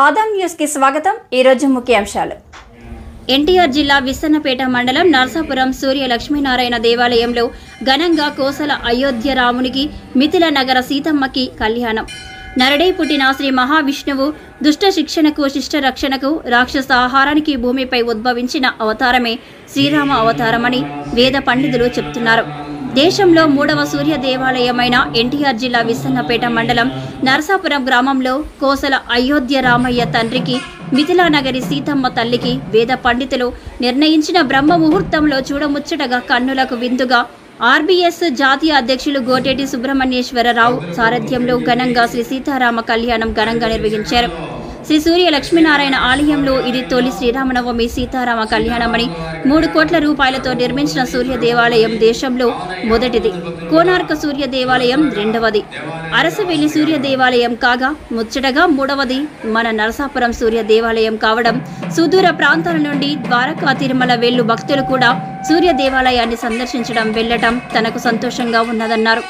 Adam news కి స్వాగతం। ఈ రోజు ముఖ్యాంశాలు। ఎన్టీఆర్ జిల్లా విస్సన్నపేట మండలం నర్సాపురం సూర్య లక్ష్మీనారాయణ దేవాలయంలో ఘనంగా కోసల అయోధ్య రామునికి మిథిల నగర సీతమ్మకి కళ్యాణం। నరడై పుట్టిన శ్రీ మహావిష్ణువు దుష్ట శిక్షణకు శిష్ట రక్షణకు రాక్షస ఆహారానికి భూమిపై ఉద్భవించిన అవతారమే శ్రీరామ అవతారమని వేద పండితులు చెప్తున్నారు। దేశంలో 3వ సూర్య దేవాలయమైన ఎన్టీఆర్ జిల్లా విస్సన్నపేట మండలం నరసాపురం గ్రామంలో కోసల అయోధ్య రామయ్య తండ్రికి మిథిలా నగరి సీతమ్మ తల్లికి వేద పండితులు నిర్ణయించిన బ్రహ్మ ముహూర్తంలో చూడముచ్చటగా కన్నులకు విందుగా ఆర్బీఎస్ జాతీయ అధ్యక్షులు గోటేటి సుబ్రహ్మణ్యేశ్వరరావు సారథ్యంలో ఘనంగా శ్రీ సీతారామ కళ్యాణం ఘనంగా నిర్వహించారు। శ్రీ సూర్య లక్ష్మీనారాయణ ఆలయంలో ఇది తొలి శ్రీరామనవమి సీతారామ కళ్యాణమని 3 కోట్ల రూపాయలతో నిర్మించిన సూర్య దేవాలయం దేశంలో మొదటిది, కోనార్క సూర్య దేవాలయం రెండవది, అరసవెల్లి సూర్య దేవాలయం కాగా ముచ్చటగా 3వది మన నరసాపురం సూర్య దేవాలయం కావడం సుదూర ప్రాంతాల నుండి ద్వారకా తిరుమల వెళ్ళు భక్తులు కూడా సూర్య దేవాలయాన్ని సందర్శించడం వెళ్లటం తనకు సంతోషంగా ఉన్నదన్నారు।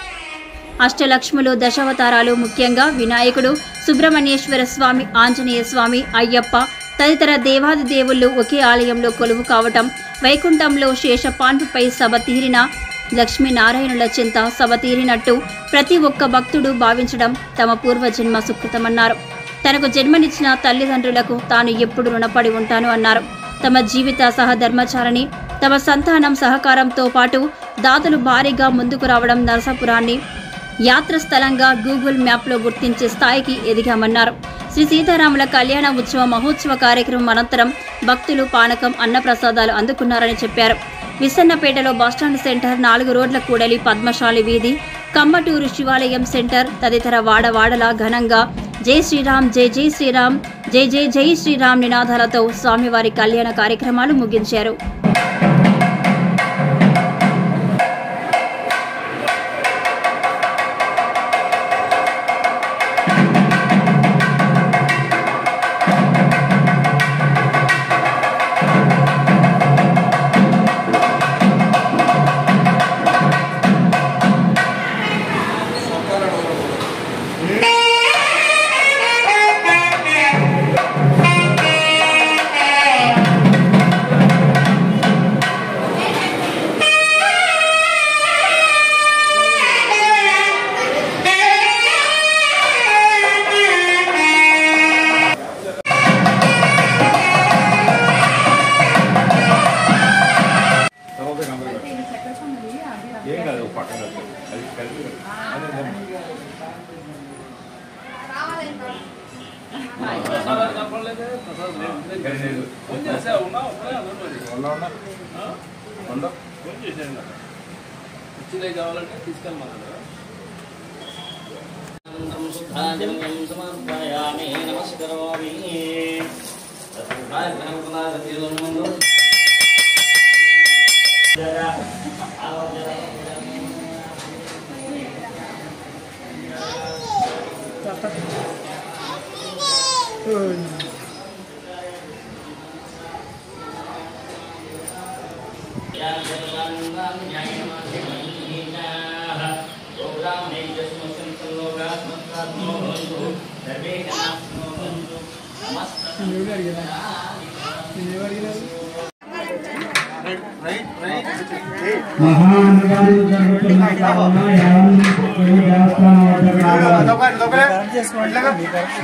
అష్టలక్ష్ములు దశావతారాలు ముఖ్యంగా వినాయకుడు, సుబ్రహ్మణ్యేశ్వర స్వామి, ఆంజనేయ స్వామి, అయ్యప్ప తదితర దేవాది దేవుళ్ళు ఒకే ఆలయంలో కొలువు కావటం, వైకుంఠంలో శేషపాండుపై సభ తీరిన లక్ష్మీనారాయణుల చింత సభ తీరినట్టు ప్రతి ఒక్క భక్తుడు భావించడం తమ పూర్వజన్మ సుకృతమన్నారు। తనకు జన్మనిచ్చిన తల్లిదండ్రులకు తాను ఎప్పుడు రుణపడి ఉంటాను అన్నారు। తమ జీవిత సహధర్మచారిని తమ సంతానం సహకారంతో పాటు దాతలు భారీగా ముందుకు రావడం నరసాపురాన్ని యాత్ర స్థలంగా గూగుల్ మ్యాప్లో గుర్తించే స్థాయికి ఎదిగామన్నారు। శ్రీ సీతారాముల కళ్యాణ ఉత్సవ మహోత్సవ కార్యక్రమం అనంతరం భక్తులు పానకం అన్నప్రసాదాలు అందుకున్నారని చెప్పారు। విస్సన్నపేటలో బస్టాండ్ సెంటర్, 4 రోడ్ల కూడలి, పద్మశాలి వీధి, కమ్మటూరు శివాలయం సెంటర్ తదితర వాడవాడలా ఘనంగా జై శ్రీరామ్, జై జై శ్రీరామ్, జై జై జై శ్రీరామ్ నినాదాలతో స్వామివారి కళ్యాణ కార్యక్రమాలు ముగించారు।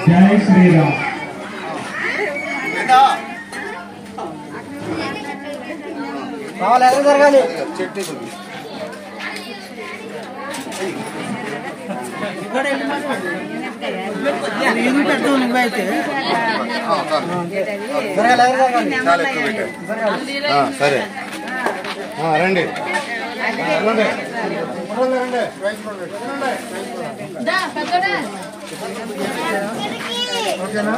జై శ్రీరామ్। జరగాలి పెడతావు నువ్వైతే సరే రండి ఓకేనా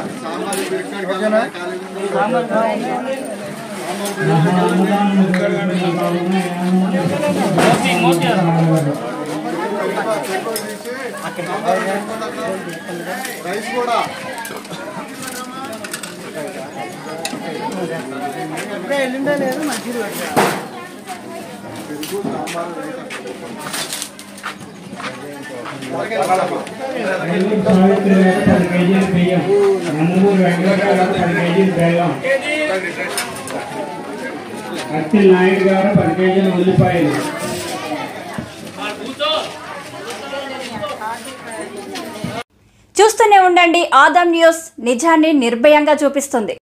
ఓకేనా రైస్ కూడా ఎల్లుండే లేదు మంచిది పెరుగు సాంబారు సావిత్రి 10 కేజీలు బియ్యం, నందమూరి వెంకటరావు 10 కేజీలు బెల్లం, అఖిల్ నాయుడు గారు 10 కేజీలు ఉల్లిపాయలు. చూస్తూనే ఉండండి ఆదాం న్యూస్, నిజాన్ని నిర్భయంగా చూపిస్తుంది.